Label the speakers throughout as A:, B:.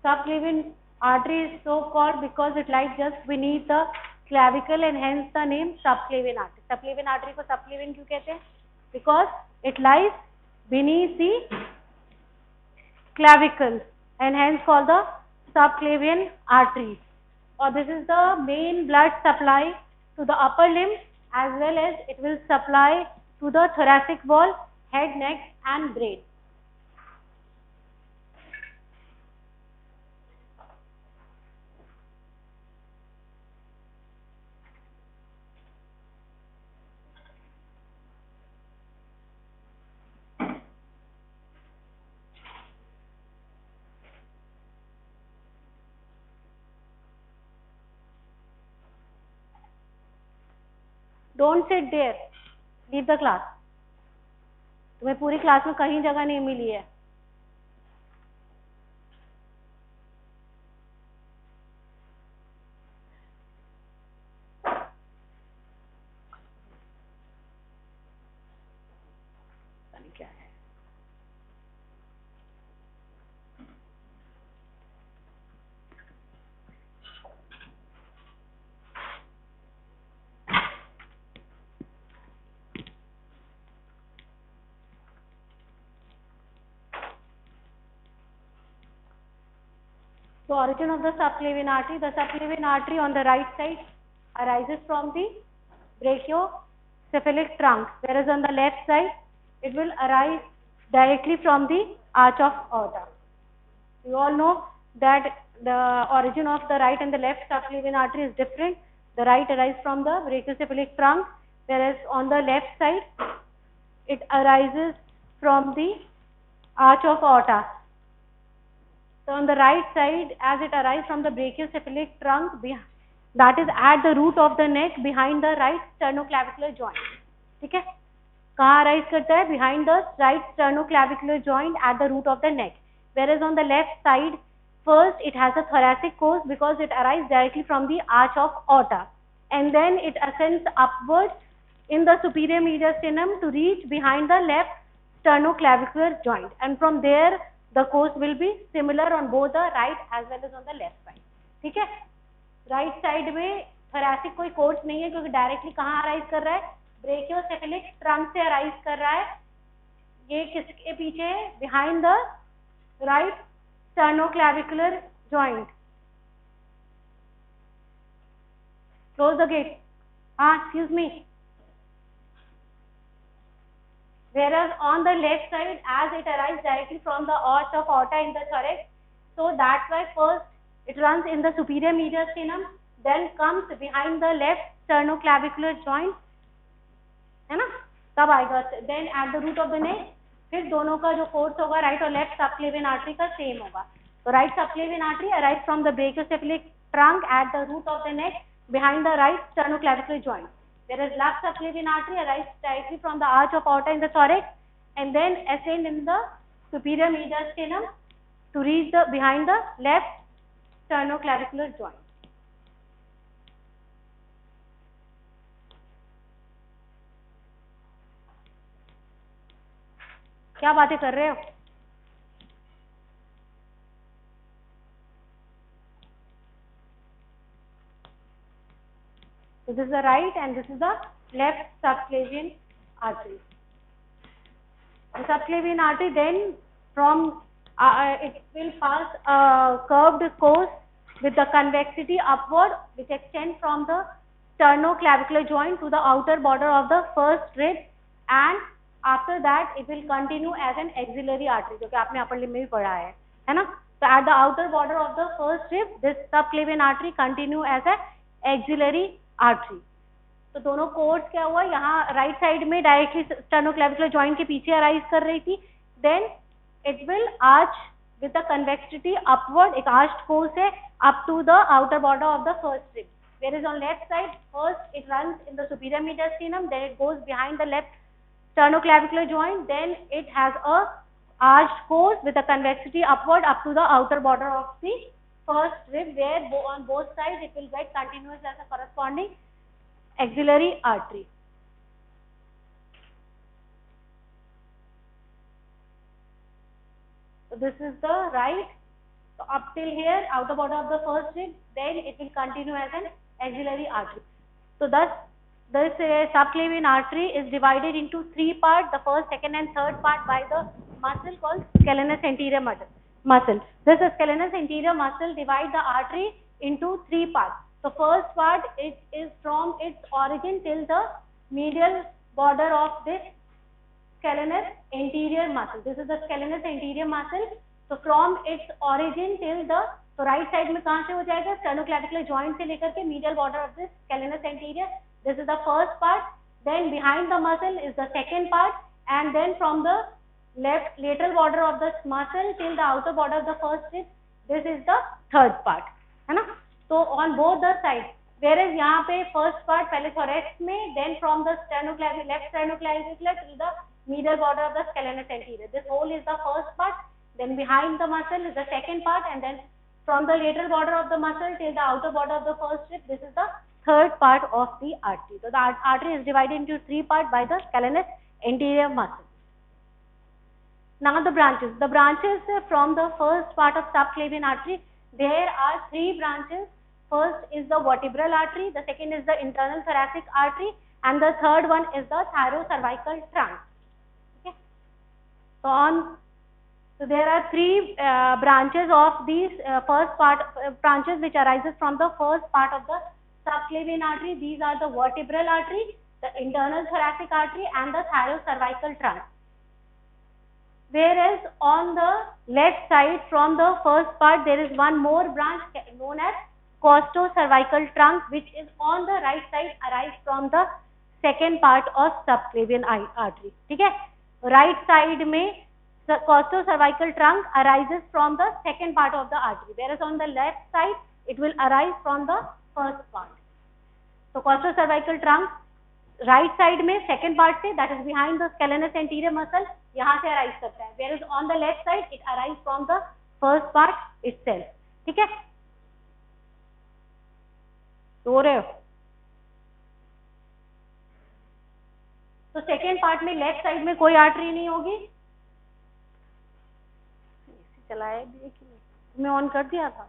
A: Subclavian artery is so called because it lies just beneath the clavicle and hence the name subclavian artery. Subclavian artery को subclavian क्यों कहते हैं? Because it lies beneath the clavicle and hence called the subclavian artery. Or this is the main blood supply to the upper limb as well as it will supply to the thoracic wall, head, neck and brain. Don't sit there. Leave the class. तुम्हें पूरी class में कहीं जगह नहीं मिली है. क्या है? The origin of the subclavian artery. The subclavian artery on the right side arises from the brachiocephalic trunk, whereas on the left side it will arise directly from the arch of aorta. You all know that the origin of the right and the left subclavian artery is different. The right arises from the brachiocephalic trunk, whereas on the left side it arises from the arch of aorta. So on the right side, as it arises from the brachiocephalic trunk, that is at the root of the neck behind the right sternoclavicular joint. ठीक है? कहाँ arise करता है? Behind the right sternoclavicular joint at the root of the neck. Whereas on the left side, first it has a thoracic course because it arises directly from the arch of aorta, and then it ascends upwards in the superior mediastinum to reach behind the left sternoclavicular joint, and from there the course will be similar on both the right as well as on the left side. ठीक है? Right side में thoracic कोई course नहीं है क्योंकि directly कहाँ arise कर रहा है? ब्रेकियोसेफेलिक ट्रंक से अराइज कर रहा है. ये किसके पीछे है? Behind the right sternoclavicular joint. Close the gate. Excuse me. Whereas on the left side, as it arises directly from the arch of aorta in the thorax, so that's why first it runs in the superior mediastinum, then comes behind the left sternoclavicular joint, है ना? तब आएगा. Then at the root of the neck, फिर दोनों का जो course होगा right और लेफ्ट सबक्लेवियन आर्टरी का सेम होगा. तो right subclavian artery arise from the brachiocephalic trunk at the root of the neck behind the right sternoclavicular joint. Whereas left subclavian artery arises directly from the arch of aorta in the thorax and then ascend in the superior mediastinum to reach the behind the left sternoclavicular joint. क्या बातें कर रहे हो? So this is the right and this is the left subclavian artery. The subclavian artery then from it will pass a curved course with the convexity upward which extends from the sternoclavicular joint to the outer border of the first rib, and after that it will continue as an axillary artery जो कि आपने upper limb में भी पढ़ा है ना? So at the outer border of the first rib, this subclavian artery continue as a axillary artery. तो दोनों कोर्स क्या हुआ? यहाँ राइट साइड में डायरेक्टली स्टर्नोक्लेविकुलर जॉइंट के पीछे अराइज कर रही थी. Then it will arch with the convexity upward, एक आर्च्ड कोर्स है up to the outer border of the first rib. Whereas on left side, first it runs in the superior mediastinum, then it goes behind the left sternoclavicular joint, then it has a arched course with the convexity upward up to the outer border of the first rib, where on both sides it will get continuous as a corresponding axillary artery. So this is the right So up till here, outer border of the first rib, then it will continue as an axillary artery. So thus, this subclavian artery is divided into three parts, the first, second and third part by the muscle called scalenus anterior muscle. This scalenus anterior muscle divides the artery into three parts. The first part is from its origin till the medial border of this scalenus anterior muscle. This is the scalenus anterior muscle. So from its origin till the, तो right side में कहाँ से हो जाएगा, sternoclavicular joint से लेकर के medial border of this scalenus anterior. This is the first part. Then behind the muscle is the second part, and then from the left lateral border of the muscle till the outer border of the first rib, this is the third part, है ना? So on both the sides, whereas यहाँ पे first part पहले thorax में, then from the left sternoclavicular till the medial border of the scalenus anterior. This whole is the first part. Then behind the muscle is the second part, and then from the lateral border of the muscle till the outer border of the first rib, this is the third part of the artery. So the artery is divided into three parts by the scalenus anterior muscle. Now the branches. The branches from the first part of subclavian artery, there are three branches. First is the vertebral artery, the second is the internal thoracic artery, and the third one is the thyrocervical trunk. Okay. So there are three branches of these first part branches which arises from the first part of the subclavian artery. These are the vertebral artery, the internal thoracic artery, and the thyrocervical trunk. Whereas on the left side from the first part, there is one more branch known as costocervical trunk, which is on the right side, arise from the second part of subclavian artery. ठीक है? Right side में the costocervical trunk arises from the second part of the artery, whereas on the left side it will arise from the first part. So costocervical trunk right side में second part से, that is behind the scalenus anterior muscle, यहाँ से arise करता है, whereas on the left side it arises from the first part itself. ठीक है? सो रहे हो? तो सेकेंड पार्ट में लेफ्ट साइड में कोई आर्टरी नहीं होगी. चलाया भी है कि नहीं? मैं ऑन कर दिया था.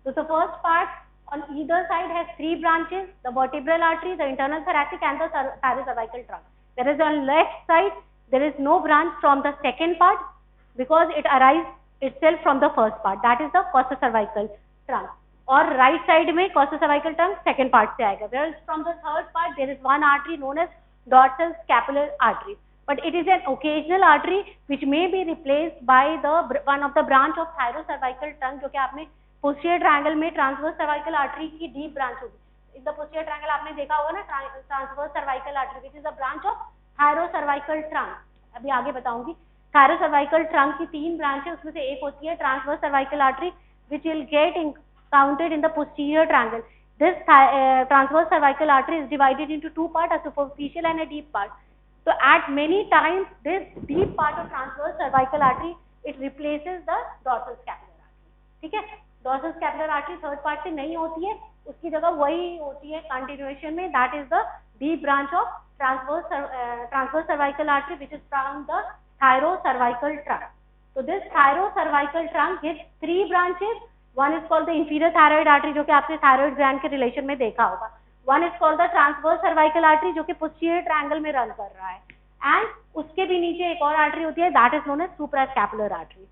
A: So the first part on either side has three branches: the vertebral artery, the internal thoracic, and the thyrocervical trunk. Whereas on left side there is no branch from the second part because it arises itself from the first part. That is the costocervical trunk. और right side में costocervical trunk second part से आएगा. Whereas from the third part there is one artery known as dorsal scapular artery. But it is an occasional artery which may be replaced by the one of the branch of thyrocervical trunk, जो कि आपने posterior triangle में transverse cervical artery की deep branch होगी. In the posterior triangle आपने देखा होगा ना transverse cervical artery, which is a branch of thyrocervical trunk. अभी आगे बताऊंगी. Thyrocervical trunk की तीन branch है, उसमें से एक होती है transverse cervical artery, which will get counted in the posterior triangle. This transverse cervical artery is divided into two parts, a superficial and a deep part. So at many times this deep part of transverse cervical artery it replaces the dorsal scapular artery. ठीक है? dorsal scapular artery third part से नहीं होती है, उसकी जगह वही होती है continuation में, that is the deep branch of transverse cervical artery which is from the thyrocervical trunk. So this thyrocervical trunk gives three branches. One is called the inferior thyroid artery, जो कि आपने thyroid gland के relation में देखा होगा. One is called the transverse cervical artery, जो कि posterior triangle में run कर रहा है, and उसके भी नीचे एक और artery होती है, that is known as suprascapular artery.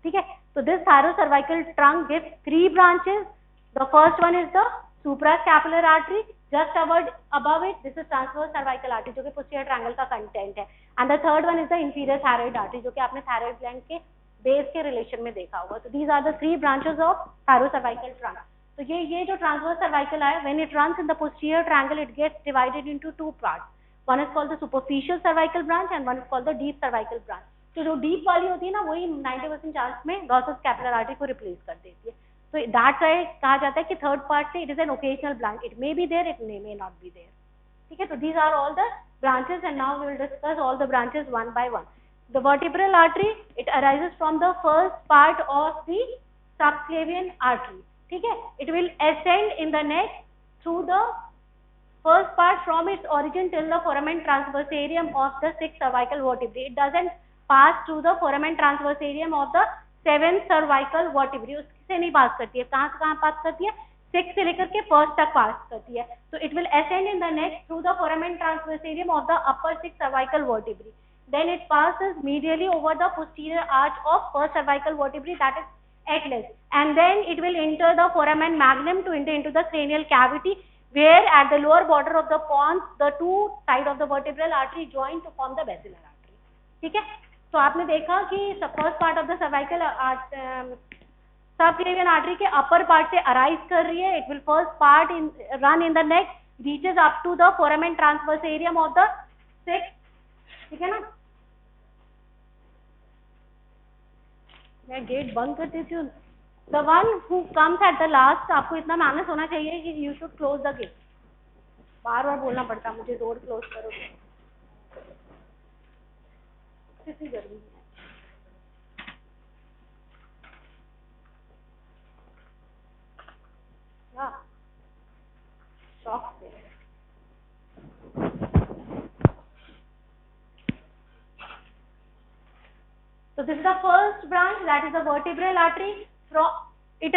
A: ठीक है? So this thyrocervical trunk gives three branches. The first one is the suprascapular artery. Just above it, this is transverse cervical artery, जो कि posterior triangle का content है. And the third one is the inferior thyroid artery, जो कि आपने thyroid gland के base के relation में देखा होगा. So these are the three branches of thyrocervical trunk. तो ये जो transverse cervical है, when it runs in the posterior triangle, it gets divided into two parts. One is called the superficial cervical branch and one is called the deep cervical branch. तो जो deep वाली होती है ना, वही 90% chance में dorsal scapular artery को replace कर देती है. So that है कहा जाता है कि third part से it is an occasional branch. It may be there, it may not be there. ठीक है, तो these are all the branches and now we will discuss all the branches one by one. The vertebral artery, it arises from the first part of the subclavian artery. ठीक है, it will ascend in the neck through the first part from its origin till the foramen transversarium of the sixth cervical vertebrae. It doesn't pass through the foramen transversarium of the seventh cervical vertebrae. उससे नहीं पास करती है. कहाँ से कहाँ पास करती है? Six से लेकर के फर्स्ट तक पास करती है. तो it will ascend in the neck through the foramen transversarium of the upper six cervical vertebrae. Then it passes medially over the posterior arch of first cervical vertebrae, that is atlas, and then it will enter the foramen magnum to enter into the cranial cavity, where at the lower border of the pons the two sides of the vertebral artery join to form the basilar artery. ठीक है, तो आपने देखा कि first part of the cervical subclavian artery के upper part से arise कर रही है. It will first part in run in the neck, reaches up to the foramen transversarium of the six. ठीक है ना, मैं गेट बंद कर देती हूँ. The one who comes at the last, आपको इतना मैनेज होना चाहिए कि you should close the gate. बार बार बोलना पड़ता मुझे, डोर क्लोज करो, कितनी जरूरी है. शॉक से so this is the first branch, that is the vertebral artery from it.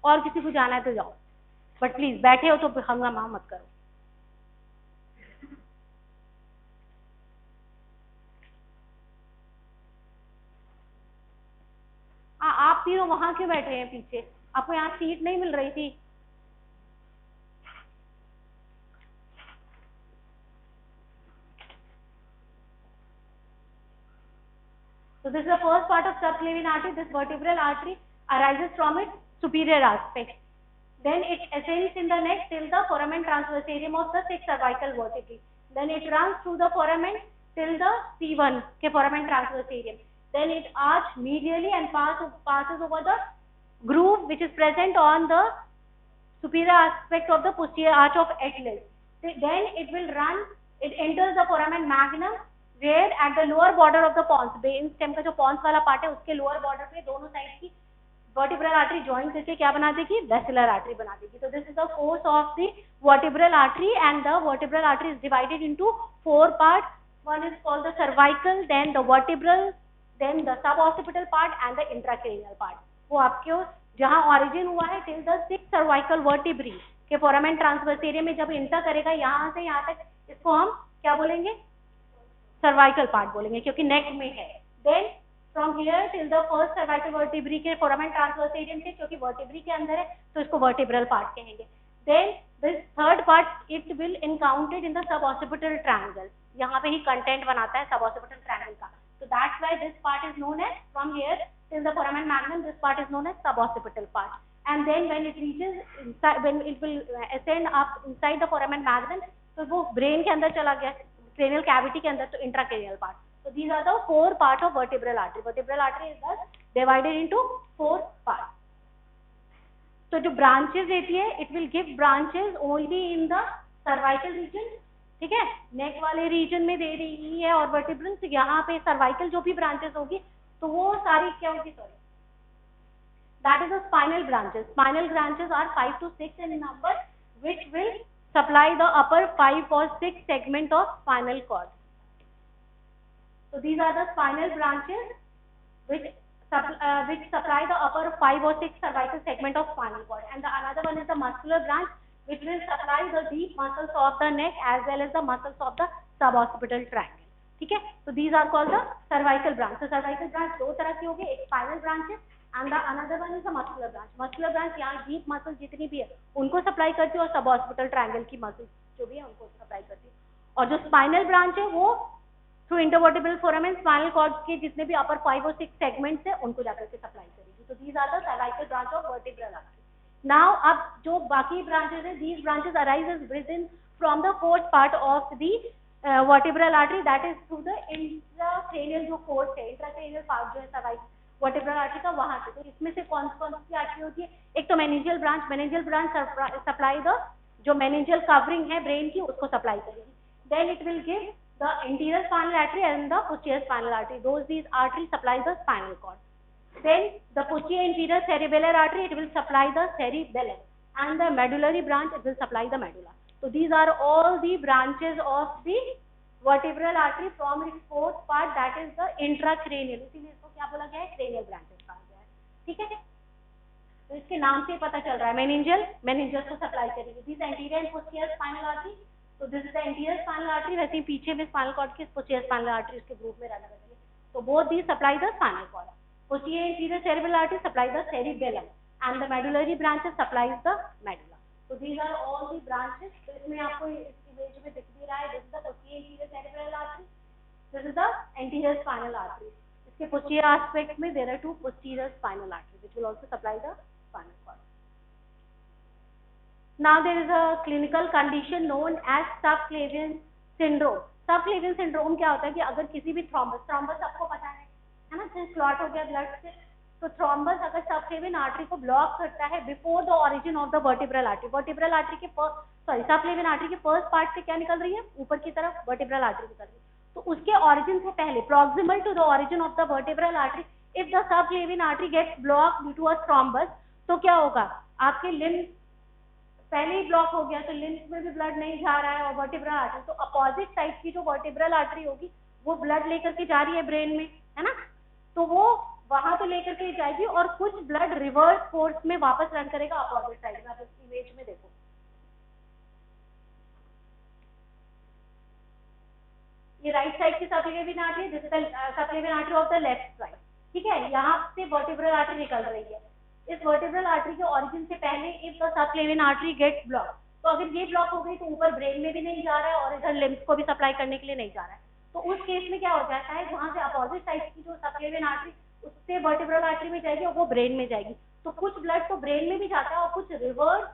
A: और किसी को जाना है तो जाओ, बट प्लीज बैठे हो तो हंगामा मत करो. आप तीनों वहां क्यों बैठे हैं पीछे? आपको यहाँ सीट नहीं मिल रही थी? So this is the first part of subclavian artery. This vertebral artery arises from its superior aspect. Then it ascends in the neck till the foramen transversarium of the sixth cervical vertebrae. Then it runs through the foramen till the C1 के foramen transversarium. Then it arches medially and passes over the groove which is present on the superior aspect of the posterior arch of atlas. Then it will run. It enters the foramen magnum, where at the lower border of the pons, brain stem का जो pons वाला part है उसके lower border पे दोनों side की vertebral artery join करके क्या बना देगी? वेसिलर आर्टरी बना देगी. तो this is the course of the vertebral artery, and the vertebral artery is divided into four part. One is called the cervical, then the vertebral, then the suboccipital part and the intracranial part. वो आपके जहां origin हुआ है till the six cervical vertebrae के foramen transversarium में जब inter करेगा यहाँ से यहाँ तक, इसको हम क्या बोलेंगे? सर्वाइकल पार्ट बोलेंगे, क्योंकि नेक में है. Then from here till the first cervical vertebrae के फोरामेन ट्रांसवर्सेरियम से, क्योंकि वर्टिब्री के अंदर है तो इसको वर्टिब्रल पार्ट कहेंगे. Then this third part it will encountered in the suboccipital triangle. यहाँ पे ही कंटेंट बनाता है सब ऑक्सिपिटल ट्रायंगल का. So that's why this part is known as, from here till the foramen magnum, this part is known as suboccipital part. And then when it reaches inside, when it will ascend up inside the foramen magnum, तो वो brain के अंदर चला गया, cranial cavity के अंदर, तो intracranial part. So these are the four parts of vertebral artery. Vertebral artery is thus divided into four parts. तो जो branches देती है, it will give branches only in the cervical region. ठीक है, नेक वाले रीजन में दे रही है, और वर्टिब्रल यहाँ पे सर्वाइकल जो भी ब्रांचेस होगी तो वो सारी क्या होगी? Sorry, that is the spinal branches. Spinal branches are 5 to 6 in number, which will supply the upper 5 or 6 segment of spinal cord. So these are the spinal branches which supply the upper 5 or 6 cervical segment of spinal cord, and the another one is the muscular branch, which will supply the deep muscles of the neck as well as the muscles of the suboccipital triangle. ठीक है, तो these are called the cervical branch. So cervical branch दो तरह की होगी, एक spinal branch है and the another one is the muscular branch. Muscular branch यहाँ deep muscles जितनी भी है उनको सप्लाई करती है, और suboccipital triangle की muscles जो भी है उनको सप्लाई करती है. और जो spinal branch है वो through intervertebral foramen spinal cord के जितने भी अपर 5 और 6 सेगमेंट्स है उनको जाकर के सप्लाई करेगी. तो these are the cervical branch of vertebral artery. Now अब जो बाकी branches है, these branches arises within from the fourth part of the vertebral artery, that is through the intracranial जो fourth है, intracranial part जो है cervical vertebral artery का वहां से. तो इसमें से कौन कौन सी आर्टरी होती है? एक तो meningeal branch. Meningeal branch supply the जो मेनिंजियल कवरिंग है ब्रेन की उसको सप्लाई करेगी. Then it will give the anterior spinal artery and the posterior spinal artery. These arteries supply the spinal cord. Then the posterior inferior cerebellar artery, it will supply the cerebellum, and the medullary branch, it will supply the medulla. So these are all the branches of the vertebral artery from its fourth part, that is the intracranial. इसीलिए इसको क्या बोला गया है, cranial branches कहा गया है. ठीक है, तो इसके नाम से पता चल रहा है मेनिंजियल, मेनिंजियल को सप्लाई करेगी. This anterior and posterior spinal artery. तो this is the anterior spinal artery. वैसे ही पीछे में स्पाइनल कॉर्ड के पोस्टीरियर स्पाइनल आर्टरी उसके ग्रुप में रहना चाहिए. तो both these supply the spinal cord. Posterior inferior cerebral artery supplies the cerebellum and the medullary branches supplies the medulla. So these are all the branches. तो इसमें आपको इस इमेज में दिख भी रहा है. This is the posterior inferior cerebral artery. This is the anterior spinal artery. इसके posterior aspect में there are two posterior spinal arteries which will also supply the spinal cord. Now there is a clinical condition known as subclavian syndrome. Subclavian syndrome क्या होता है कि अगर किसी भी thrombus आपको पता है ना, जैसे क्लॉट हो गया ब्लड से, तो थ्रोम्बस अगर सबक्लेवियन आर्टरी को ब्लॉक करता है before the origin of the vertebral artery. Vertebral artery के सबक्लेवियन आर्टरी के फर्स्ट पार्ट से क्या निकल रही है, ऊपर की तरफ वर्टिब्रल आर्टरी निकल रही है. तो उसके ओरिजिन से पहले, proximal to the origin of the vertebral artery, if the subclavian artery gets block due to a thrombus, तो क्या होगा, आपके लिम्फ पहले ही ब्लॉक हो गया, तो लिम्फ में भी ब्लड नहीं जा रहा है और वर्टिब्रल आर्टरी, तो अपोजिट साइड की जो वर्टिब्रल आर्टरी होगी वो ब्लड लेकर के जा रही है ब्रेन में, है ना. तो वो वहां तो लेकर के जाएगी और कुछ ब्लड रिवर्स फोर्स में वापस रन करेगा अपोजिट साइड में. आप इस इमेज में देखो, ये राइट साइड की subclavian artery, this is the subclavian artery of the left side. ठीक है, यहाँ से वर्टिब्रल आर्टरी निकल रही है. इस वर्टिब्रल आर्टरी के ओरिजिन से पहले if the subclavian artery gets block, तो अगर ये ब्लॉक हो गई तो ऊपर ब्रेन में भी नहीं जा रहा है और इधर लिम्फ को भी सप्लाई करने के लिए नहीं जा रहा है. तो उस केस में क्या हो जाता है, वहां से अपोजिट साइड की जो सबक्लेवियन आर्टरी उससे वर्टिब्रल आर्टरी में जाएगी और वो ब्रेन में जाएगी. तो कुछ ब्लड तो ब्रेन में भी जाता है और कुछ रिवर्स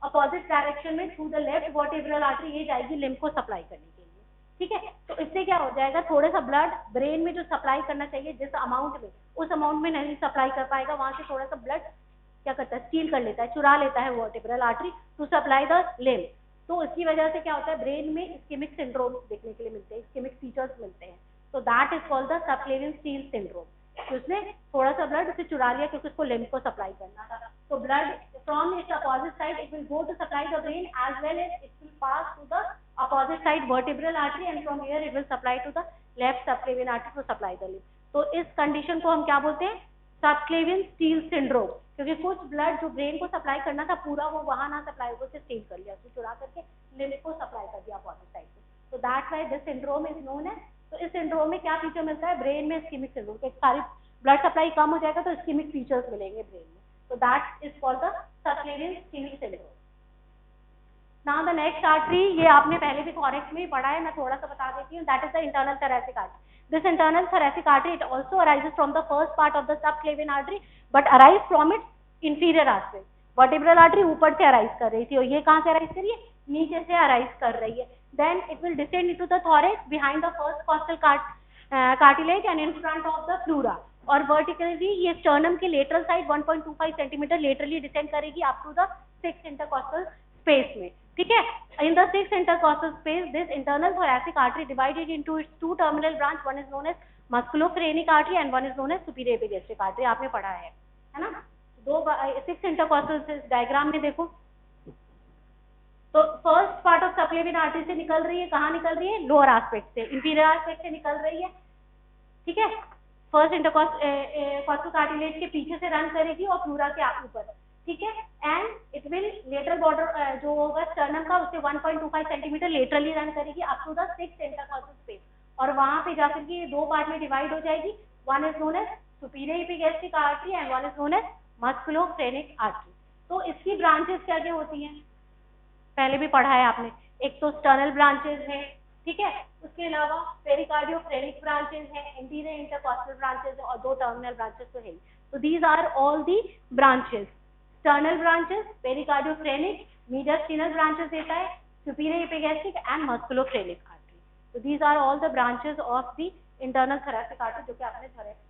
A: अपोजिट डायरेक्शन में through the left vertebral artery ये जाएगी लिम्फ को सप्लाई करने के लिए. ठीक है, तो इससे क्या हो जाएगा, थोड़ा सा ब्लड ब्रेन में जो सप्लाई करना चाहिए जिस अमाउंट में, उस अमाउंट में नहीं सप्लाई कर पाएगा. वहां से थोड़ा सा ब्लड क्या करता है, स्टील कर लेता है, चुरा लेता है vertebral artery to supply the lymph. तो इसकी वजह से क्या होता है, ब्रेन में इस्केमिक सिंड्रोम देखने के लिए मिलते हैं, इस्केमिक फीचर्स मिलते हैं. तो that is called the subclavian steel syndrome. तो उसने थोड़ा सा ब्लड उसे चुरा लिया क्योंकि उसको लिम्फ को सप्लाई करना था. तो blood from its opposite side it will go to supply the brain as well as it will pass to the opposite side vertebral artery and from here it will supply to the left subclavian artery to supply the lymph. तो इस condition को हम क्या बोलते हैं, subclavian steel syndrome. क्योंकि कुछ blood जो ब्रेन को सप्लाई करना था पूरा वो वहां ना सप्लाई हो, उसे स्टील कर लिया, उसे चुरा करके लिम्फ को सप्लाई कर दिया अपोजिट साइड से. तो that's why this syndrome is known as. तो इस सिंड्रोम में क्या फीचर मिलता है, ब्रेन में इस्केमिक सिंड्रोम के सारी ब्लड सप्लाई कम हो जाएगा तो इस्केमिक फीचर्स मिलेंगे ब्रेन में. तो that is called the subclavian steel syndrome. Now the next artery, ये आपने पहले भी कॉरेक्ट में ही पढ़ा है, मैं थोड़ा सा बता देती हूँ. That is the internal thoracic artery. This internal thoracic artery, it also arises from the first part of the subclavian artery, but arise from its inferior aspect. Vertebral artery ऊपर से arise कर रही थी और ये कहाँ से arise कर रही है, नीचे से arise कर रही है. Then it will descend into the thorax behind the first costal cartilage and in front of the pleura. और vertically ये sternum के lateral side 1.25 centimeter laterally descend करेगी up to the 6 intercostal space में. ठीक है, in the 6 intercostal space this internal thoracic artery divided into its two terminal branch. One is known as musculophrenic artery and one is known as superior epigastric artery. आपने पढ़ा है ना. दो 6 intercostal diagram में देखो, तो first part of subclavian artery से निकल रही है, कहाँ निकल रही है, लोअर एस्पेक्ट से, इंफीरियर एस्पेक्ट से निकल रही है. ठीक है, फर्स्ट इंटरकॉस्टल कार्टिलेज के पीछे से रन करेगी और प्लूरा के ऊपर. ठीक है, and it will lateral border जो होगा स्टर्नम का उससे 1.25 सेंटीमीटर लेटरली रन करेगी up to the 6 intercostal space और वहां पे जाकर के ये दो पार्ट में डिवाइड हो जाएगी. One is known as superior epigastric artery and one is known as musculophrenic artery. तो इसकी ब्रांचेस क्या क्या होती हैं, पहले भी पढ़ा है आपने. एक तो स्टर्नल ब्रांचेस है, ठीक है, उसके अलावा पेरिकार्डियोफ्रेनिक ब्रांचेस है, इंटीरियर इंटरकॉस्टल ब्रांचेस है और दो टर्मिनल ब्रांचेस तो है. तो these are all the branches. Sternal branches, pericardiophrenic, mediastinal branches देता है, superior epigastric and musculophrenic artery. तो these are all the branches of the internal thoracic artery जो कि आपने thoracic.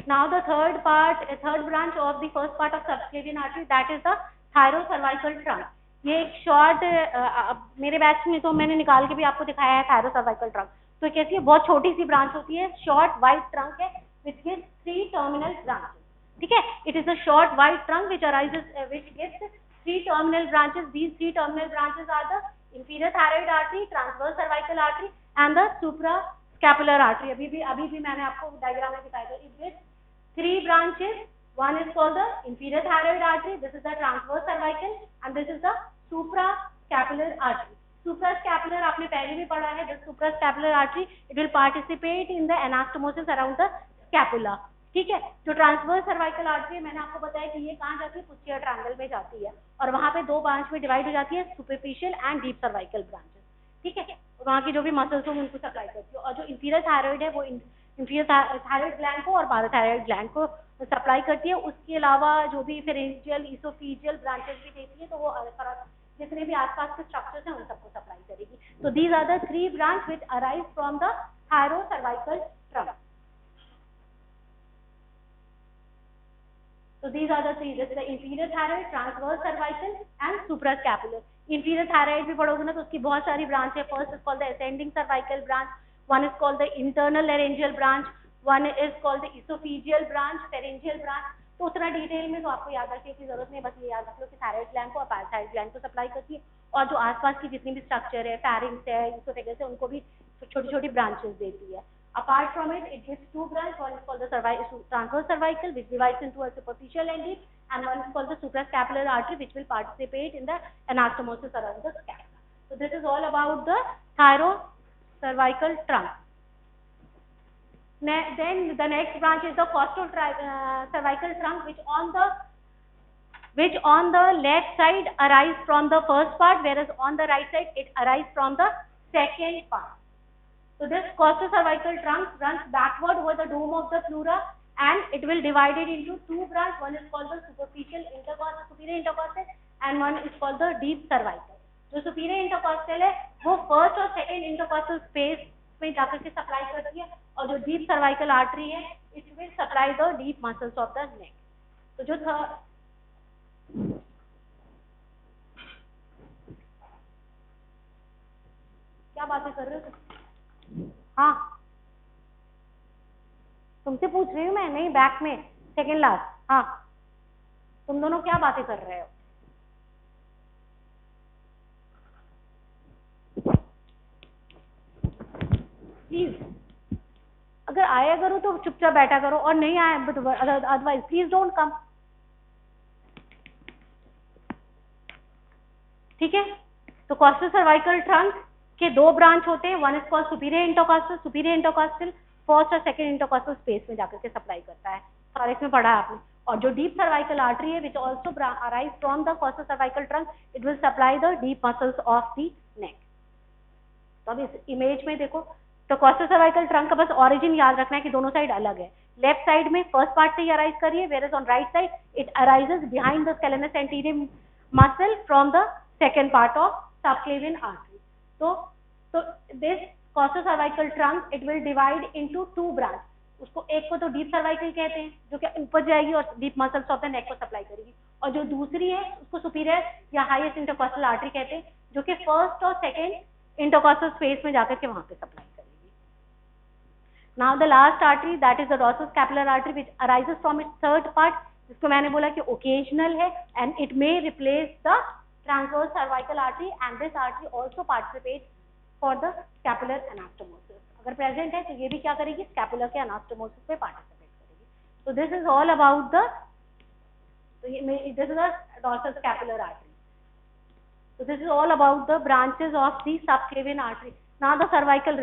A: Now the third branch of the first part of subclavian artery, that is the thyrocervical trunk. ये एक short, मेरे batch में तो मैंने निकाल के भी आपको दिखाया है thyrocervical trunk. तो कैसी है, बहुत छोटी सी ब्रांच होती है, शॉर्ट वाइड ट्रंक है which gives 3 terminal branches. ठीक है, it is a short wide trunk which gives 3 terminal branches. These 3 terminal branches are the inferior thyroid artery, transverse cervical artery and the suprascapular artery. अभी भी मैंने आपको diagram में दिखाया था. It gives 3 branches. One is called the inferior thyroid artery, this is the transverse cervical and this is the suprascapular artery. Suprascapular आपने पहले भी पढ़ा है. The suprascapular artery, it will participate in the anastomosis around the scapula. ठीक है, जो transverse cervical artery है, मैंने आपको बताया कि ये कहाँ जाती है, पुस्टियर ट्रायंगल में जाती है और वहाँ पे 2 ब्रांच में डिवाइड हो जाती है, superficial and deep cervical branches. ठीक है, वहाँ की जो भी मसल्स होंगे उनको सप्लाई करती है. और जो इंफीरियर थायराइड है वो इंफीरियर थायराइड ग्लैंड को और पाराथायराइड ग्लैंड को सप्लाई करती है. उसके अलावा जो भी फेरेंजियल इसोफेजियल ब्रांचेस भी देती है, तो वो जितने भी आसपास के स्ट्रक्चर्स हैं उन सबको सप्लाई करेगी. तो these are the 3 branch which arise from the thyrocervical trunk. So these are the 3. This is the inferior thyroid, transverse cervical and suprascapular. Inferior thyroid भी पढ़ोगे ना तो उसकी बहुत सारी ब्रांच है. First is called the ascending cervical branch. One is called the internal laryngeal branch. One is called the esophageal branch, pharyngeal branch. तो उतना डिटेल में तो आपको याद रखने की जरूरत नहीं, बस ये याद रख लो कि थायराइड ग्लैंड को और पैराथायराइड ग्लैंड को सप्लाई करती है और जो आसपास की जितनी भी स्ट्रक्चर है, फैरिंग्स है, इसोफेगस है, उनको भी छोटी छोटी ब्रांचेस देती है. Apart from it, it gives 2 branches. One is called the transverse cervical, which divides into a superficial and deep, and one is called the suprascapular artery, which will participate in the anastomosis around the scapula. So this is all about the thyrocervical trunk. Then the next branch is the costocervical trunk, which on the left side arises from the first part, whereas on the right side it arises from the second part. So this costocervical trunk runs backward over the dome of the pleura and it will divide it into 2 branches. One is called the superior intercostal and one is called the deep cervical. जो superior intercostal है वो first और second intercostal space में जाकर के supply करती है और जो deep cervical artery है it will supply the deep muscles of the neck. तो जो क्या बातें कर रहे हो? हाँ, तुमसे पूछ रही हूँ मैं, नहीं बैक में सेकेंड लास्ट. हाँ, तुम दोनों क्या बातें कर रहे हो? प्लीज अगर आया करो तो चुपचाप बैठा करो और नहीं आया अदरवाइज प्लीज डोंट कम. ठीक है, तो कोस्टोसर्वाइकल ट्रंक के 2 ब्रांच होते हैं. One is called superior intercostal first और सेकंड इंटरकॉस्टल स्पेस में जाकर के सप्लाई करता है. सारे इसमें पढ़ा है आपने. और जो डीप सर्वाइकल आर्टरी है which also arise from the costocervical trunk, it will supply the deep muscles of the neck. तो अब इस इमेज में देखो, तो कोस्टोसर्वाइकल ट्रंक का बस ऑरिजिन याद रखना है कि दोनों साइड अलग है. लेफ्ट साइड में फर्स्ट पार्ट से ही अराइज कर रही है, whereas on right side it arises behind the scalenus anterior muscle from the second part of subclavian artery. तो this costocervical trunk it will divide into 2 branch. उसको एक को तो डीप सर्वाइकल कहते हैं जो कि ऊपर जाएगी और डीप मसल्स ऑफ द नेक को सप्लाई करेगी, और जो दूसरी है उसको सुपीरियर या हाईएस्ट इंटरकॉस्टल आर्टरी कहते हैं जो कि फर्स्ट और सेकंड इंटरकॉस्टल स्पेस में जाकर के वहां पे सप्लाई करेगी. Now the last artery that is the dorsoscapular artery which arises from its third part, जिसको मैंने बोला कि ओकेजनल है and it may replace the transverse cervical artery and this artery also participates for the scapular anastomosis. अगर present है तो ये भी क्या करेगी, स्कैपुलर के anastomosis पे पार्टिसिपेट करेगी. So this is all about the this is the dorsoscapular artery. So this is all about the branches of the subclavian artery. Now the cervical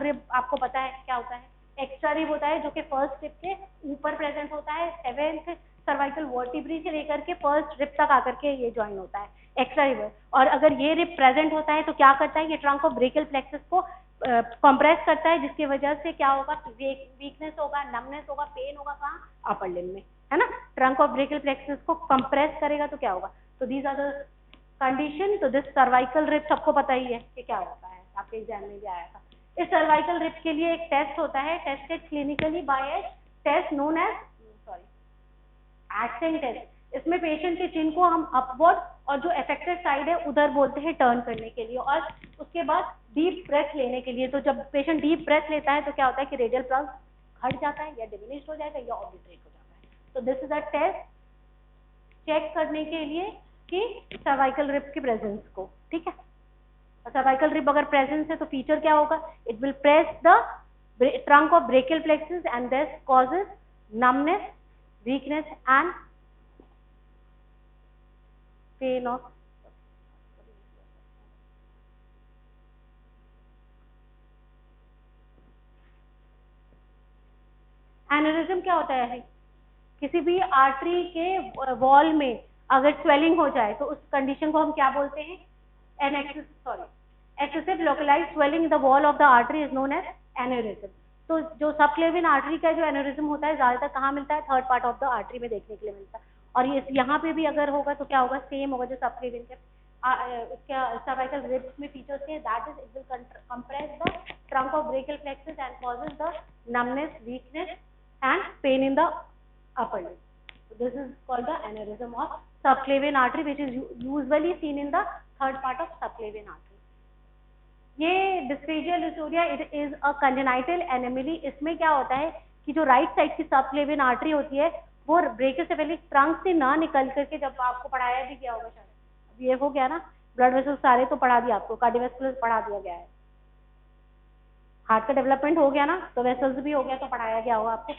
A: rib आपको पता है क्या होता है, एक्स्ट्रा रिब होता है जो कि फर्स्ट रिब के ऊपर प्रेजेंट होता है. 7th सर्वाइकल वर्टिब्री से लेकर के फर्स्ट रिब तक आकर के ये ज्वाइन होता है एक्स्ट्रा रिब. और अगर ये रिब प्रेजेंट होता है तो क्या करता है, ये ट्रंक ऑफ ब्रेकियल प्लेक्सस को कंप्रेस करता है, जिसकी वजह से क्या होगा, वीकनेस होगा, नमनेस होगा, पेन होगा, कहाँ, अपर लिम्ब में, है ना. ट्रंक ऑफ ब्रेकियल प्लेक्सस को कंप्रेस करेगा तो क्या होगा. तो दीज आर द कंडीशन. तो दिस सर्वाइकल रिब सबको पता ही है कि क्या होता है, आपके एग्जाम में भी आया था. इस सर्वाइकल रिब के लिए एक टेस्ट होता है, tested clinically by a test known as accent test. इसमें पेशेंट के चिन को हम अपवर्ड और जो अफेक्टेड साइड है उधर बोलते हैं टर्न करने के लिए, और उसके बाद डीप ब्रेथ लेने के लिए। तो जब पेशेंट डीप ब्रेथ लेता है तो क्या होता है कि रेडियल पल्स घट जाता है या डिमिनिश्ड हो जाएगा या ऑब्लिटरेट हो जाता है। तो this is a test check करने के लिए कि सर्वाइकल रिब की प्रेजेंस को, ठीक है। और सर्वाइकल रिब अगर प्रेजेंस है तो फीचर क्या होगा, it will press the trunk of brachial plexus and this causes numbness, weakness and pain of aneurysm. क्या होता है, किसी भी आर्टरी के वॉल में अगर स्वेलिंग हो जाए तो उस कंडीशन को हम क्या बोलते हैं, excessive localised swelling in the wall of the artery is known as aneurysm. तो जो सबक्लेवियन आर्टरी का जो एनेरिज्म होता है ज्यादातर कहाँ मिलता है, third part of the artery में देखने के लिए मिलता है। और ये यहाँ पे भी अगर होगा तो क्या होगा, सेम होगा जो सबक्लेवियन के इसका सर्वाइकल रिब्स में फीचर्स है, that is it will compress the trunk of brachial plexus and causes the numbness, weakness and pain in the upper limb. So this is called the aneurysm of subclavian artery, which is usually seen in the third part of subclavian artery. ये dysphagia lusoria, it is a congenital anomaly. इसमें क्या होता है कि जो right side की subclavian artery होती है वो ब्रेकियोसेफेलिक ट्रंक से ना निकल करके, जब आपको पढ़ाया भी गया होगा शायद, अब ये हो गया ना, ब्लड वेसल्स सारे तो पढ़ा दिया आपको, कार्डियोवैस्कुलर पढ़ा दिया गया है, हार्ट का डेवलपमेंट हो गया ना, तो वेसल्स भी हो गया तो पढ़ाया गया होगा आपको।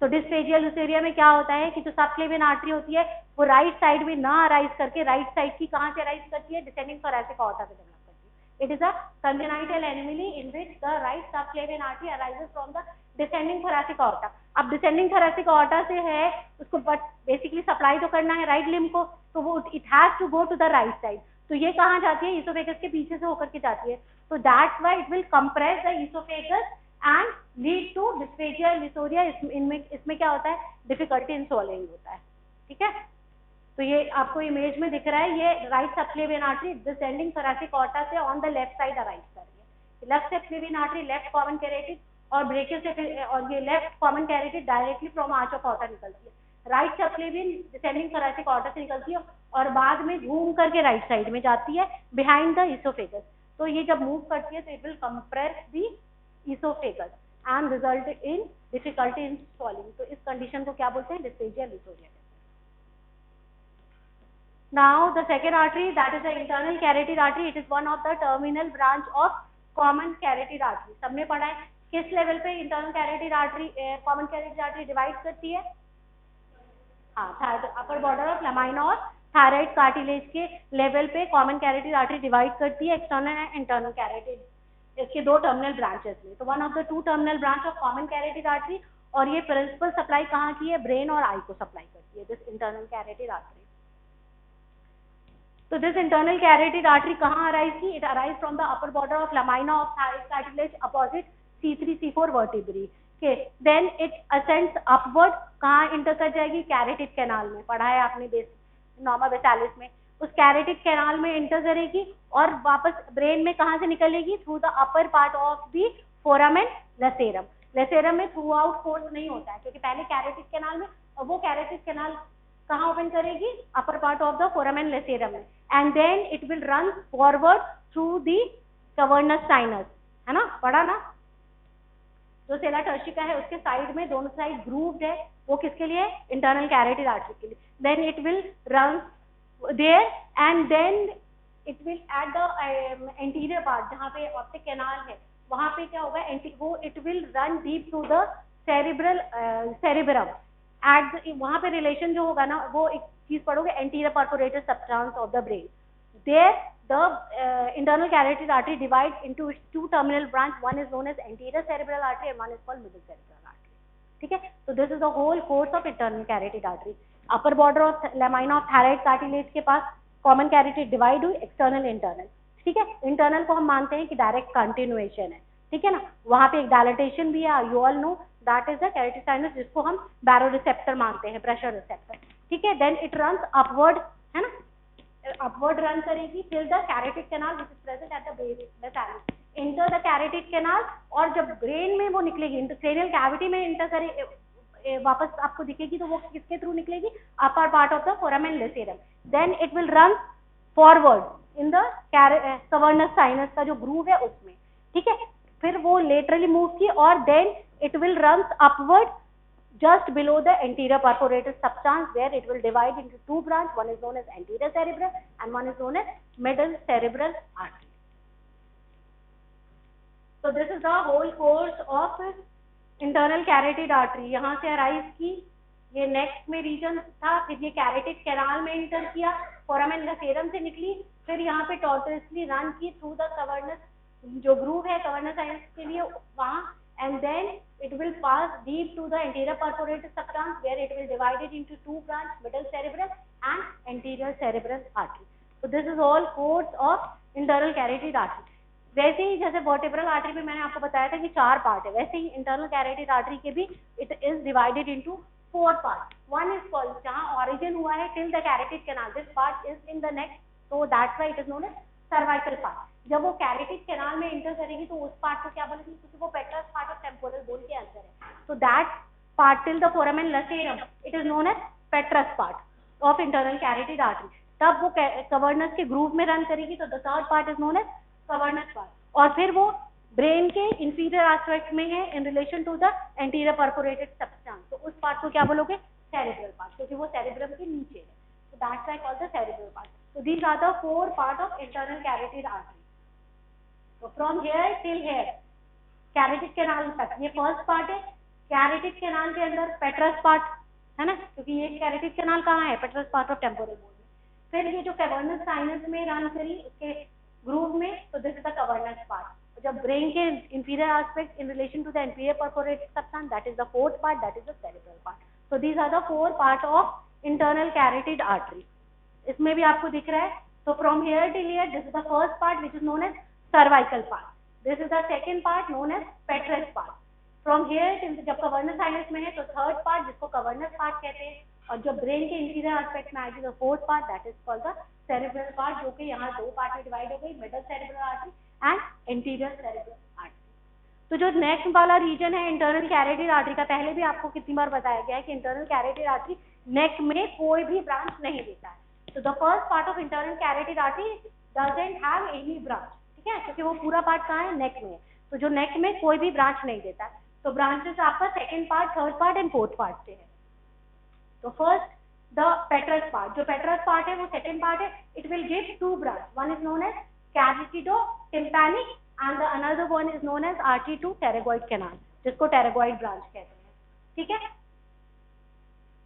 A: तो डिस्फेजिया लुसेरिया में क्या होता है कि जो सबक्लेवियन आर्टरी होती है वो राइट साइड में ना अराइज करके, राइट साइड की कहाँ से अराइज करती है, डिसेंडिंग thoracic aorta से डेवलप करती है। It is a congenital anomaly in which the right subclavian artery arises from the descending thoracic aorta। अब डिसेंडिंग thoracic aorta से है उसको बट बेसिकली सप्लाई तो करना है राइट लिम्ब को, तो वो it has to go to the right side. तो ये कहाँ जाती है, इसोफेगस के पीछे से होकर के जाती है। So that's why it will compress the esophagus and lead to dysphagia lusoria। इसमें क्या होता है, डिफिकल्टी इन swallowing होता है, ठीक है। तो ये आपको इमेज में दिख रहा है, ये right subclavian artery descending thoracic aorta से on the left side arise कर रही है। Left subclavian artery left common carotid और ब्रेकियल से, और ये left common carotid directly from arch of aorta निकलती है, right subclavian descending thoracic aorta से निकलती है और बाद में घूम करके राइट साइड में जाती है बिहाइंड द इसोफेगस। तो ये जब मूव करती है तो it will compress the oesophagus and result in difficulty in swallowing. तो इस कंडीशन को क्या बोलते हैं, dysphagia lusoria. Now the second artery, that is the internal carotid artery. It is one of the terminal branch of common carotid artery. सबने पढ़ा है किस लेवल पे internal carotid artery common carotid artery divide करती है, हाँ, upper border of lamina और thyroid cartilage के लेवल पे कॉमन कैरोटिड आर्टरी डिवाइड करती है एक्सटर्नल एंड इंटरनल कैरोटिड, इसके दो टर्मिनल ब्रांचेस में। तो one of the two terminal branch of common carotid artery, और ये प्रिंसिपल सप्लाई कहाँ की है, ब्रेन और आई को सप्लाई करती है, दिस इंटरनल कैरोटिड आर्टरी। तो दिस इंटरनल कैरोटिड आर्टरी कहाँ अराइज की, it arise from the upper border of lamina of thyroid cartilage opposite C3-C4 vertebrae के, देन इट असेंड्स अपवर्ड, कहाँ इंटर कर जाएगी, कैरोटिड कैनाल में, पढ़ा है आपने बेसिक नॉर्मा बेसालिस में, उस कैरोटिड कैनाल में एंटर करेगी और वापस ब्रेन में कहाँ से निकलेगी, through the upper part of the foramen lacerum. Lacerum में थ्रू आउट कोर्स नहीं होता है क्योंकि पहले कैरोटिड कैनाल में, और वो कैरोटिड कैनाल कहाँ ओपन करेगी, upper part of the foramen lacerum में, and then it will run forward through the cavernous sinus, है ना, पढ़ा ना। जो सेला टर्शिका है उसके साइड में दोनों साइड ग्रूव्ड है, वो किसके लिए, इंटरनल कैरोटिड आर्टरी के लिए। Then it will run there and then it will at the anterior part जहाँ पे ऑप्टिक कैनाल है, वहाँ पे क्या होगा, वो it will run deep to the cerebrum at, वहाँ पे रिलेशन जो होगा ना, वो एक चीज पढ़ोगे, anterior perforated substance of the brain. There the internal carotid artery divides into its two terminal branch, one is known as anterior cerebral artery and one is called middle cerebral artery, ठीक है। तो this is the whole course of internal carotid artery। upper border of lamina of thyroid cartilage के पास common carotid divide हुई, external internal, ठीक है। internal को हम मानते हैं कि direct continuation है, ठीक है ना, वहाँ पे एक dilatation भी है, you all know that is the carotid sinus, जिसको हम baroreceptor मानते हैं, pressure receptor, ठीक है। then it runs upward, है ना, अपवर्ड रन करेगी till the carotid canal which is present at the base, enter the carotid canal, और जब ब्रेन में वो निकलेगी, इंट्राक्रेनियल कैविटी में एंटर करे, वापस आपको दिखेगी तो वो किसके थ्रू निकलेगी, upper part of the foramen lacerum, then it will run forward in the cavernous sinus का जो ग्रूव है उसमें, ठीक है, फिर वो लेटरली मूव की और then it will run upward just below the anterior perforated substance where it will divide into two branches. One is known as anterior cerebral and one is known as middle cerebral artery. So this is the whole course of internal carotid artery. यहाँ से arise की, ये next में reason था, फिर ये carotid canal में inter किया, फोरामेन लेसेरम से निकली, फिर यहाँ पे टॉर्टुअसली रन की थ्रू द कवर्नस जो ग्रूव है कवर्नस साइनस के लिए वहाँ, and then it will pass deep to the anterior perforated substance where it will divide it into two branches, middle cerebral and anterior cerebral artery. So this is all course of internal carotid artery. वैसे ही जैसे vertebral artery में मैंने आपको बताया था कि 4 part है, वैसे ही इंटरनल कैरोटिड आर्टरी के भी it is divided into 4 part. One is called, जहाँ ऑरिजिन हुआ है till the carotid canal, this part is in the neck, so that's why it is known as cervical part. जब वो carotid canal में inter करेगी तो उस part को क्या बोलेंगे, क्योंकि वो petrous part of temporal bone के अंदर है, so that part till the foramen lacerum it is known as petrous part of internal carotid artery. तब वो कवर्नस के ग्रूव में रन करेगी तो the third part is known as cavernous part, और फिर वो ब्रेन के इंफीरियर एस्पेक्ट में है in relation to the anterior perforated substance, तो उस पार्ट को क्या बोलोगे, सेरेब्रल पार्ट, क्योंकि वो सेरेब्रम के नीचे है, so that's why called the cerebral part. So these are the 4 part of internal carotid artery. So from here till here carotid canal तक ये फर्स्ट पार्ट है. कैरोटिड कैनाल के अंदर पेट्रस पार्ट है ना, क्योंकि ये कैरोटिड कैनाल कहाँ है, पेट्रस पार्ट ऑफ टेम्पोरल बोन में. फिर ये जो कवर्नस साइनस में रन करी उसके ग्रूव में, तो this is the cavernous part. जब ब्रेन के inferior aspect in relation to the inferior perforated substance, that is the fourth part, that is the cerebral part. So these are the 4 part of internal carotid artery. इसमें भी आपको दिख रहा है. तो from here till here this is the first part which is known as cervical part. This is the second part known as petrous part. From here till जब cavernous sinus में है तो थर्ड पार्ट जिसको cavernous part कहते हैं, और जब brain के इंटीरियर एस्पेक्ट में आएगी तो fourth part that is called the cerebral part, जो कि यहाँ 2 पार्ट में डिवाइड हो गई, middle cerebral artery and anterior cerebral artery. तो जो नेक्स्ट वाला रीजन है इंटरनल कैरोटिड आर्टरी का, पहले भी आपको कितनी बार बताया गया है कि इंटरनल कैरोटिड आर्टरी नेक में कोई भी ब्रांच नहीं देता है. तो the first part of internal carotid artery doesn't have any branch, ठीक है, क्योंकि वो पूरा पार्ट कहाँ है, नेक में है. तो जो नेक में कोई भी ब्रांच नहीं देता है, तो ब्रांचेस आपका second part, third part and fourth part से है. तो फर्स्ट द पेट्रस पार्ट, जो पेट्रस पार्ट है वो सेकंड पार्ट है. It will give 2 branch, one is known as caroticotympanic and the another one is known as artery to pterygoid canal, जिसको pterygoid branch कहते हैं, ठीक है.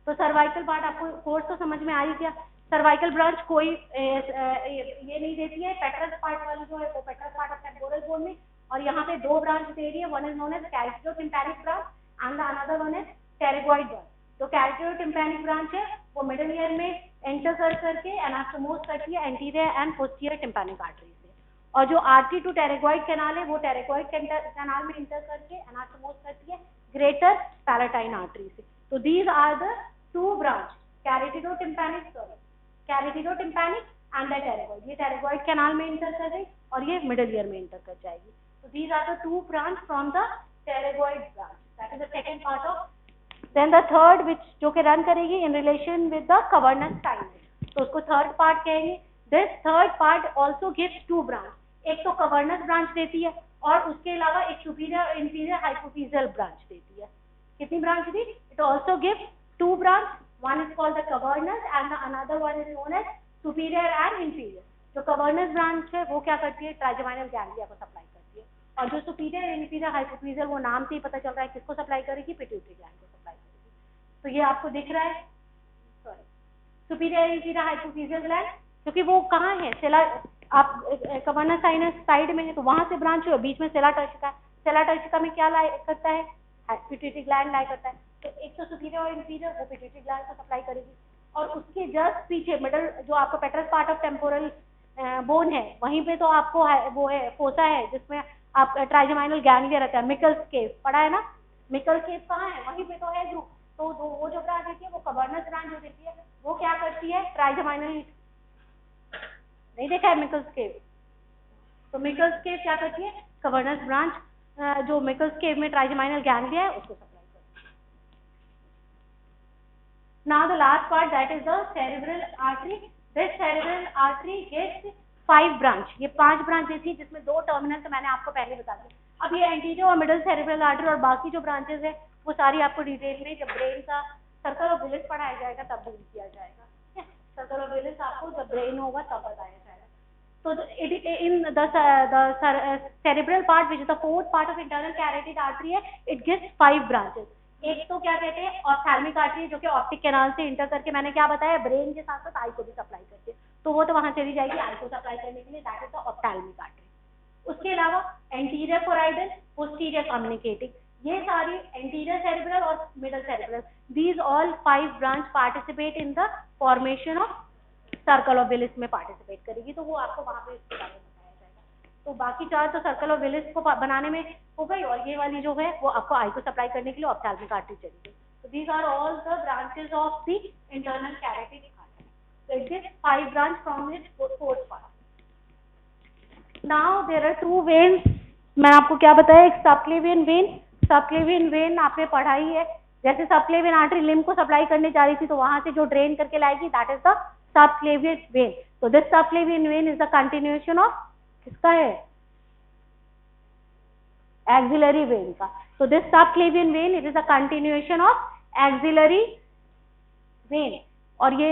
A: तो सर्वाइकल पार्ट आपको कोर्स तो समझ में आ ही गया. सर्वाइकल ब्रांच कोई ये नहीं देती है. पेट्रस पार्ट वाली जो है वो petrous part of temporal bone में, और यहाँ पे 2 ब्रांच दे रही है, one is known as caroticotympanic branch and the another one is pterygoid branch. जो कैरोटिडो टिम्पैनिक ब्रांच है वो मिडिल ईयर में एंटर करके एनास्टोमोस करती है anterior and posterior tympanic artery से, और जो आर्टरी टू टेरेगॉइड कैनाल है वो टेरेगॉइड कैनाल में एंटर करके एनास्टोमोस करती है ग्रेटर पैलेटाइन आर्टरी से. तो these are the 2 branch, caroticotympanic and the pterygoid. ये टेरेगॉइड कैनाल में एंटर कर गई और ये मिडिल ईयर में एंटर कर जाएगी. So these are the 2 branch from the pterygoid branch. That is the second part of. Then the third which जो के run करेगी in relation with the cavernous sinus. तो उसको third part कहेंगे. This third part also gives 2 branch. एक तो cavernous branch देती है और उसके अलावा एक superior inferior hypophyseal branch देती है. कितनी branch the? It also gives 2 branch. One is called the cavernous and the another one is known as superior and inferior. जो cavernous branch है वो क्या करती है, ट्राइजेमाइनल गैंग्लिया को सप्लाई करती है, और जो सुपीरियर इंफीरियर हाइपोफिजियल वो नाम से ही पता चल रहा है किसको सप्लाई करेगी, पिट्यूटरी ग्लैंड को सप्लाई करेगी. तो ये आपको दिख रहा है, sorry, superior inferior hypophyseal gland, क्योंकि वो कहाँ है, सेला, आप कवर्नस साइनस साइड में है तो वहां से ब्रांच है, बीच में सेला टर्शिका. सेला टर्शिका में क्या लाई करता है, पिट्यूटरी ग्लैंड लाई करता है. तो एक तो सुपीरियर और इंफीरियर वो पिट्यूटरी ग्लैंड को सप्लाई करेगी, और उसके जस्ट पीछे मिडल जो आपका पेट्रस पार्ट ऑफ टेम्पोरल बोन है वहीं पे तो आपको वो है फोसा है जिसमें आप ट्राइजेमाइनल गैंग्लिया रहता है. मिकल्स केव पढ़ा है ना, मिकल्स केव कहाँ है, वहीं पे तो है ग्रुप. तो वो जो ब्रांच देती है वो कवर्नस ब्रांच जो देती है वो क्या करती है, ट्राइजेमाइनल, नहीं देखा है मिकल्स केव, तो मिकल्स केव क्या करती है, कवर्नस ब्रांच जो मिकल्स केव में ट्राइजेमाइनल गैंग्लिया है उसको सप्लाई करती है. Now the last part, that is the cerebral artery. This cerebral artery gets 5 branch. ये 5 ब्रांच थी जिसमें 2 टर्मिनल तो मैंने आपको पहले बता दिया। अब ये एंटीरियर और मिडिल सेरेब्रल आर्टरी और बाकी जो ब्रांचेस है वो सारी आपको डिटेल में जब ब्रेन का सर्कल ऑफ विलिस पढ़ाया जाएगा तब डील किया जाएगा। सर्कल ऑफ विलिस आपको जब ब्रेन होगा तब बताया जाएगा। So in the cerebral part, which is the fourth part of internal carotid artery है, it gives 5 branches. एक तो क्या कहते हैं ऑप्थेल्मिक आर्टरी, जो कि ऑप्टिक कैनाल से इंटर करके मैंने क्या बताया ब्रेन के साथ साथ आई को भी सप्लाई करती है, तो वो तो वहां चली जाएगी आई को सप्लाई करने के लिए, that is the ophthalmic artery. उसके अलावा एंटीरियर कोराइडल, पोस्टीरियर कम्युनिकेटिंग, ये सारी एंटीरियर सेरेब्रल और middle cerebral, these all 5 branch participate in the formation of circle of Willis में पार्टिसिपेट करेगी, तो वो आपको वहां पे इसके बारे में बताया जाएगा। तो बाकी 4 तो सर्कल ऑफ विलिस को बनाने में हो गई, और ये वाली जो है वो आपको आई को सप्लाई करने के लिए ऑप्थेल्मिक आर्टरी चाहिए। तो these are all the branches of the internal carotid artery. So it gives 5 branch from its fourth part. Now there are 2 veins. मैंने आपको क्या बताया, एक सबक्लेवियन वेन, सबक्लेवियन वेन आपने पढ़ाई है, जैसे सबक्लेवियन आर्टरी लिम्ब को सप्लाई करने जा रही थी तो वहां से जो ड्रेन करके लाएगी that is the subclavian vein. तो this subclavian vein is the continuation of किसका है, एक्सिलरी वेन का। तो this subclavian vein it is a continuation of axillary vein, और ये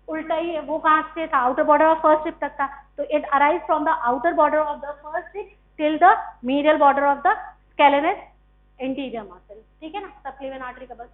A: उल्टा ही वो कहां से था, outer border of first rib तक था, तो it arise from the outer border of the first rib till the medial border of the scalenus anterior muscle. ठीक है ना, सबक्लेवियन आर्टरी का बस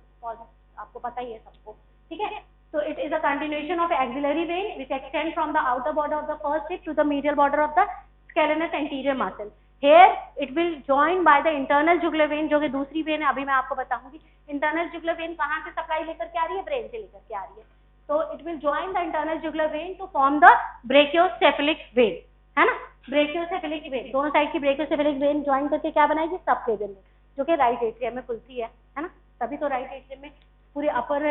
A: आपको पता ही है सबको। ठीक है, so it is a continuation of axillary vein which extends from the outer border of the first rib to the medial border of the scalenus anterior muscle. Here it will join by the internal jugular vein, जो कि दूसरी when है, अभी मैं आपको बताऊंगी। Internal jugular when कहाँ से सप्लाई लेकर के आ रही है, ब्रेन से लेकर के आ रही है। तो it will join the internal jugular vein to form the brachiocephalic vein, है ना, ब्रेकियोसेफेलिक वेन, दोनों साइड की ब्रेकियोसेफेलिक वेन ज्वाइन करके क्या बनाएगी, सबक्लेवियन वेन, जो कि राइट एट्रियम में खुलती है ना, तभी तो राइट एट्रियम में पूरे अपर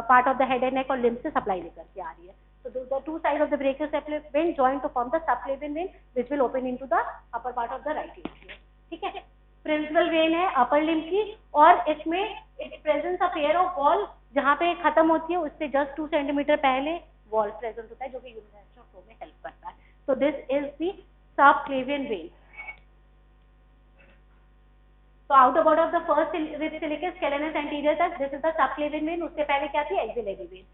A: part of the head and neck और लिम्ब से सप्लाई लेकर के आ रही है। So the 2 sides of the brachiocephalic vein join to form the subclavian vein which will open into the upper part of the right atrium. ठीक है, principal when है upper limb की, और इसमें it presence a pair of wall, जहाँ पे खत्म होती है उससे जस्ट 2 सेंटीमीटर पहले वॉल प्रेजेंट होता है, जो कि यूरिनेशन फ्लो में हेल्प करता है। So this is the subclavian vein. तो outer border of the first rib से लेकर स्केलेनस एंटीरियर तक this is the subclavian when, उससे पहले क्या थी, axillary vein.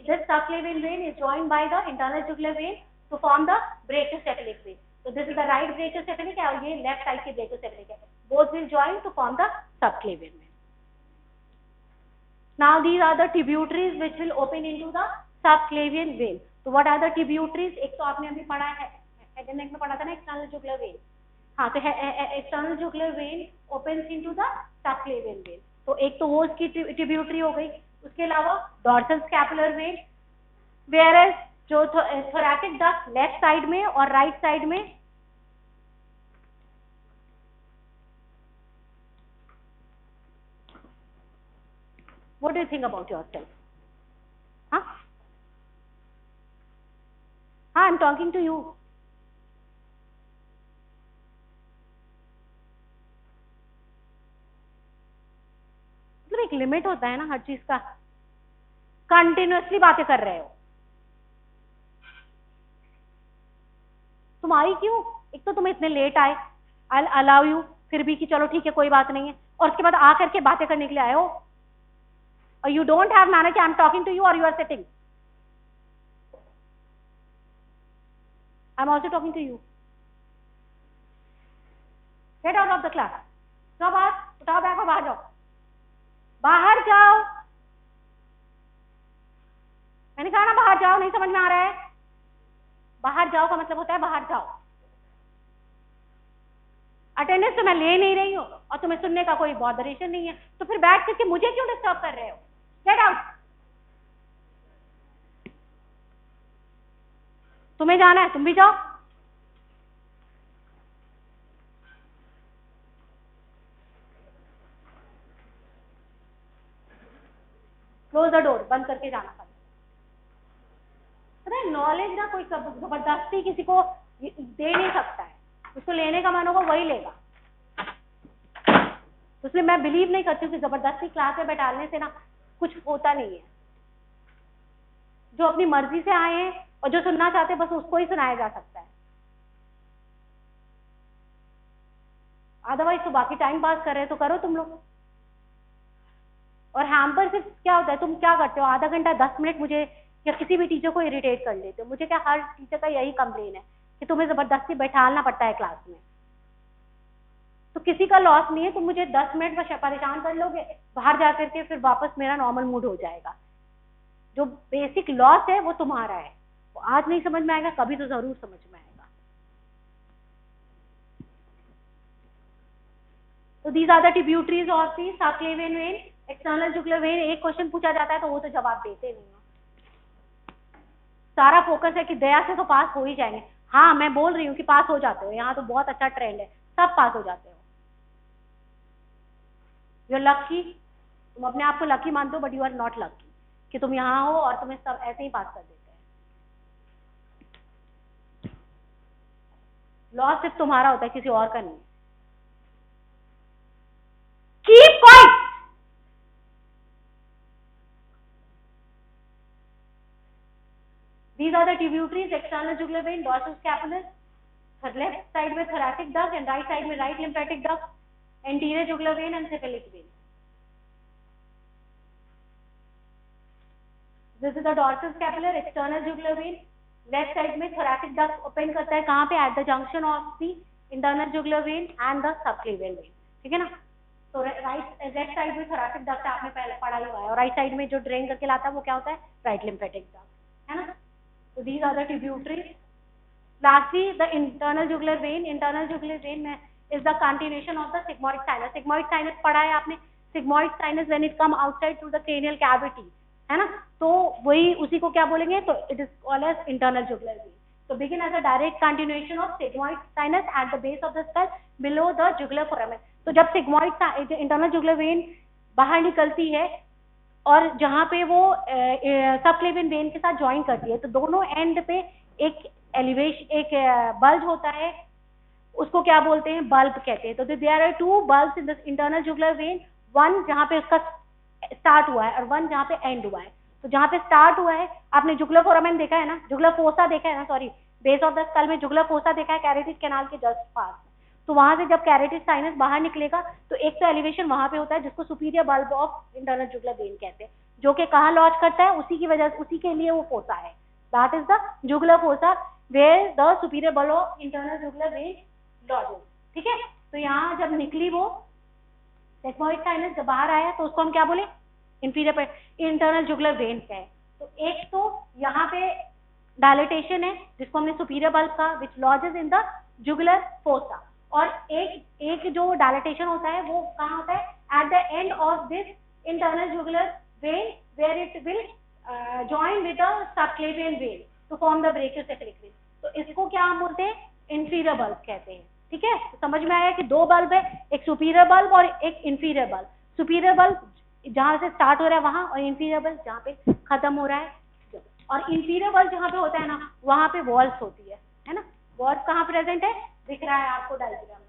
A: This subclavian vein is joined by the internal jugular vein to form the brachiocephalic vein. So this is the right brachiocephalic है और ये left side की brachiocephalic है, both will join to form the subclavian vein. Now these are the tributaries which will open into the subclavian vein. So what are the tributaries? एक तो आपने अभी पढ़ा है, head and neck में पढ़ा था ना, external jugular vein। हाँ, तो external jugular vein opens into the subclavian vein। तो एक तो वो उसकी tributary हो गई। उसके अलावा डॉर्सल स्कैपुलर वेन, वेयर जो थोरैकिक डक्ट लेफ्ट साइड में और राइट साइड में, what do you think about yourself? हाँ, I am talking to you. एक लिमिट होता है ना हर चीज का, कंटिन्यूअसली बातें कर रहे हो तुम। आई क्यों, एक तो तुम इतने लेट आए, आई अलाउ यू, फिर भी कि चलो ठीक है कोई बात नहीं है, और उसके बाद आ करके बातें करने के लिए आए हो, और यू डोंट हैव मैनर कि I am talking to you और you are sitting. I am also talking to you. Get out of the class, जाओ बाहर, उठाओ बैग और बाहर जाओ, बाहर जाओ। मैंने कहा ना बाहर जाओ, नहीं समझ में आ रहा है? बाहर जाओ का मतलब होता है बाहर जाओ। अटेंडेंस तो मैं ले नहीं रही हूँ और तुम्हें सुनने का कोई बॉदरेशन नहीं है, तो फिर बैठ करके मुझे क्यों डिस्टर्ब कर रहे हो? Get out. तुम्हें जाना है तुम भी जाओ। क्लोज द डोर, बंद करके जाना पड़ता है। नॉलेज ना कोई जबरदस्ती किसी को दे नहीं सकता है, उसको लेने का मन होगा वही लेगा। तो इसलिए मैं बिलीव नहीं करती हूँ कि जबरदस्ती क्लास में बैठाने से ना कुछ होता नहीं है। जो अपनी मर्जी से आए हैं और जो सुनना चाहते हैं बस उसको ही सुनाया जा सकता है, अदरवाइज तो बाकी टाइम पास कर रहे हैं तो करो तुम लोग। और हैम्पर सिर्फ क्या होता है, तुम क्या करते हो, आधा घंटा 10 मिनट मुझे या किसी भी टीचर को इरिटेट कर लेते हो। मुझे क्या, हर टीचर का यही कंप्लेन है कि तुम्हें जबरदस्ती बैठालना पड़ता है क्लास में। तो किसी का लॉस नहीं है, तुम मुझे 10 मिनट में परेशान कर लोगे, बाहर जा करके फिर वापस मेरा नॉर्मल मूड हो जाएगा। जो बेसिक लॉस है वो तुम्हारा है, वो आज नहीं समझ में आएगा, कभी तो जरूर समझ में आएगा। तो these are the tributaries of the subclavian vein, external jugular vein. एक क्वेश्चन पूछा जाता है तो वो तो जवाब देते नहीं हो, सारा फोकस है कि दया से तो पास हो ही जाएंगे। हाँ मैं बोल रही हूँ कि पास हो जाते हो, यहाँ तो बहुत अच्छा ट्रेंड है, सब पास हो जाते हो। यू आर लकी, तुम अपने आप को लकी मानते हो, but you are not lucky कि तुम यहाँ हो और तुम्हें सब ऐसे ही पास कर देते हैं। लॉस सिर्फ तुम्हारा होता है, किसी और का नहीं। Keep quiet. These are the tributaries, external jugular vein, dorsal scapular, left side में thoracic duct and right side में right lymphatic duct, anterior jugular vein and cephalic vein. This is the dorsal scapular, external jugular vein, left side में thoracic duct open करता है कहाँ पे, at the junction of the internal jugular vein and the subclavian vein, ठीक है ना। तो left side में thoracic duct आपने पहले पढ़ा ही हुआ है, और राइट साइड में जो ड्रेन करके लाता है वो क्या होता है, right lymphatic duct, है ना। So these are the tributaries. Lastly, the internal jugular vein. Internal jugular vein is the continuation of the sigmoid sinus. Sigmoid sinus पढ़ा है आपने, sigmoid sinus when it come outside through the cranial cavity, है ना। तो वही उसी को क्या बोलेंगे, तो it is called as internal jugular vein. So begin as a direct continuation of sigmoid sinus at the base of the skull below the jugular foramen. तो जब sigmoid internal jugular vein बाहर निकलती है और जहाँ पे वो सबक्लेवियन वेन के साथ ज्वाइन करती है, तो दोनों एंड पे एक एलिवेशन, एक बल्ज होता है, उसको क्या बोलते हैं, बल्ब कहते हैं। तो there are two bulbs in the internal jugular vein, one जहाँ पे उसका स्टार्ट हुआ है और वन जहाँ पे एंड हुआ है। तो जहाँ पे स्टार्ट हुआ है, आपने जुगुलर फोरामेन देखा है ना, जुगुलर फोसा देखा है ना, sorry base of the skull में जुगुलर फोसा देखा है, कैरोटिड कैनाल के जस्ट पास। तो वहां से जब कैरोटिड साइनस बाहर निकलेगा तो एक तो एलिवेशन वहां पे होता है जिसको superior bulb of internal jugular when कहते हैं, जो कि कहाँ लॉज करता है, उसी की वजह, उसी के लिए वो फोसा है, that is the jugular fossa where the superior bulb of internal jugular vein lodges, ठीक है। तो यहाँ जब निकली वो सेगमॉइड साइनस जब बाहर आया तो उसको हम क्या बोले, इंफीरियर इंटरनल जुगुलर वेन है। तो एक तो यहाँ पे डायलेटेशन है जिसको हमने सुपीरियर बल्ब कहा, which lodges in the jugular fossa, और एक जो डायलेटेशन होता है वो कहाँ होता है, at the end of this internal jugular vein where it will join with the subclavian vein to form the brachiocephalic vein. तो इसको क्या हम बोलते हैं, इंफीरियर बल्ब कहते हैं, ठीक है। तो समझ में आया कि दो बल्ब है, एक सुपीरियर बल्ब और एक इंफीरियर बल्ब। सुपीरियर बल्ब जहाँ से स्टार्ट हो रहा है वहां, और इंफीरियर बल्ब जहाँ पे खत्म हो रहा है। और इंफीरियर बल्ब जहाँ पे होता है ना, वहां पे वॉल्स होती है ना। वॉल्स कहाँ प्रेजेंट है, दिख रहा है आपको डायग्राम में,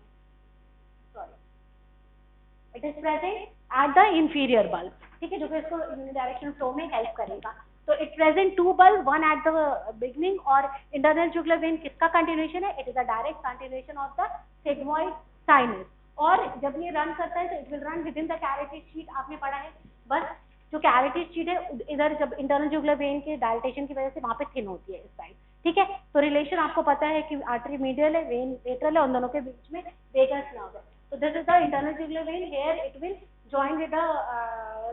A: sorry, it is present at the inferior bulb, ठीक है, जो कि इसको यूनिडायरेक्शनल फ्लो में हेल्प करेगा। तो it present two bulb, one at the beginning, और इंटरनल जुगुलर वेन किसका कंटिन्यूएशन है, it is a direct continuation of the sigmoid sinus. और जब ये रन करता है तो it will run within the carotid sheet, आपने पढ़ा है। बस जो कैरोटिड शीट है इधर जब इंटरनल जुगुलर वेन के डायलेटेशन की वजह से वहां पे थिन होती है इस साइड, ठीक है। तो रिलेशन आपको पता है कि आर्टरी मीडियल है, वेन लेटरल है, उन दोनों के बीच में वेगस नर्व है। तो this is the internal jugular when, here it will join with the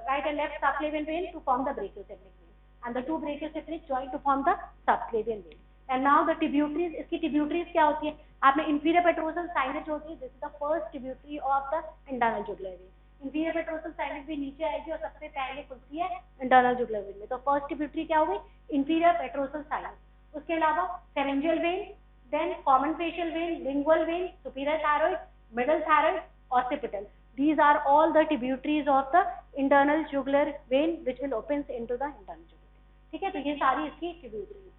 A: right and left subclavian vein to form the brachiocephalic vein, and the two brachiocephalic join to form the subclavian vein. And now the tributaries, इसकी tributaries क्या होती है, आपने inferior petrosal sinus होती है, this is the first tributary of the internal jugular vein. inferior petrosal sinus भी नीचे आएगी और सबसे पहले खुलती है internal jugular vein में। तो first tributary क्या होगी, inferior petrosal sinus। उसके अलावा pharyngeal vein, then common facial vein, lingual vein, superior thyroid, middle thyroid, occipital. These are all the tributaries of the internal jugular vein which will opens into the internal jugular vein, ठीक है। तो ये सारी इसकी tributaries